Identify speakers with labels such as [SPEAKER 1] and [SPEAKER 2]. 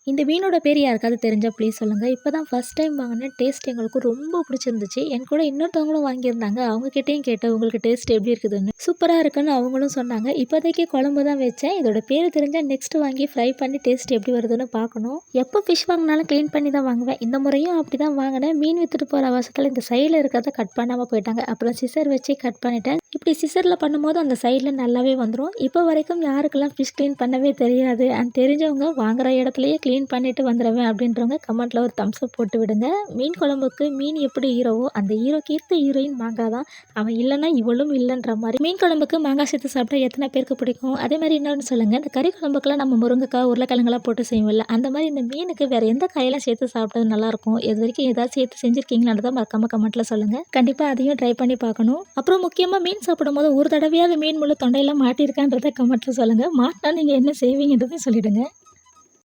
[SPEAKER 1] இந்த மீனோட பேர் யாருக்காவது தெரிஞ்சா ப்ளீஸ் சொல்லுங்க. இப்ப தான் ஃபர்ஸ்ட் டைம் வாங்குனேன். டேஸ்ட் எங்களுக்கு ரொம்ப பிடிச்சிருந்துச்சு. என் கூட இன்னொருத்தவங்களும் வாங்கியிருந்தாங்க. அவங்க கிட்டயும் கேட்டேன், உங்களுக்கு டேஸ்ட் எப்படி இருக்குதுன்னு. சூப்பரா இருக்குன்னு அவங்களும் சொன்னாங்க. இப்போதைக்கு குழம்பு தான் வச்சேன். இதோட பேர் தெரிஞ்சா நெக்ஸ்ட் வாங்கி ஃப்ரை பண்ணி டேஸ்ட் எப்படி வருதுன்னு பார்க்கணும். எப்போ ஃபிஷ் வாங்கினாலும் க்ளீன் பண்ணி தான் வாங்குவேன். இந்த முறையும் அப்படி தான் வாங்கினேன். மீன் வித்துட்டு போகிற அவசரத்தில் இந்த சைடில் இருக்கிறத கட் பண்ணாமல் போயிட்டாங்க. அப்புறம் சிசர் வச்சு கட் பண்ணிட்டேன். இப்படி சிசரில் பண்ணும்போது அந்த சைடில் நல்லாவே வந்துடும். இப்போ வரைக்கும் யாருக்கெல்லாம் ஃபிஷ் க்ளீன் பண்ணவே தெரியாது அண்ட் தெரிஞ்சவங்க வாங்குற இடத்துலையே க்ளீன் பண்ணிட்டு வந்துடுவேன் அப்படின்றவங்க கமெண்ட்டில் ஒரு தம்ஸ் அப் போட்டு விடுங்க. மீன் குழம்புக்கு மீன் எப்படி ஹீரோவோ அந்த ஹீரோக்கு ஏற்ற ஹீரோயின் மாங்காய் தான். அவன் இல்லைன்னா இவளும் இல்லைன்ற மாதிரி. மீன் குழம்புக்கு மாங்காய் சேர்த்து சாப்பிட்டா எத்தனை பேருக்கு பிடிக்கும்? அதே மாதிரி இன்னொன்று சொல்லுங்கள், இந்த கறி குழம்புக்கெல்லாம் நம்ம முருங்கைக்காய் உருளைக்கிழங்கெல்லாம் போட்டு செய்வோம்ல, அந்த மாதிரி இந்த மீனுக்கு வேறு எந்த காயெல்லாம் சேர்த்து சாப்பிட்டது நல்லாயிருக்கும்? இது வரைக்கும் ஏதாவது சேர்த்து செஞ்சுருக்கீங்களான்றதை மறக்காம கமெண்ட்டில் சொல்லுங்கள். கண்டிப்பாக அதையும் ட்ரை பண்ணி பார்க்கணும். அப்புறம் முக்கியமாக மீன் சாப்பிடும்போது ஒரு தடவையாவது மீன் முள்ளு தொண்டையெல்லாம் மாட்டியிருக்கான்றதை கமெண்ட்டில் சொல்லுங்கள். மாட்டினா நீங்கள் என்ன செய்வீங்கன்றதையும் சொல்லிவிடுங்க.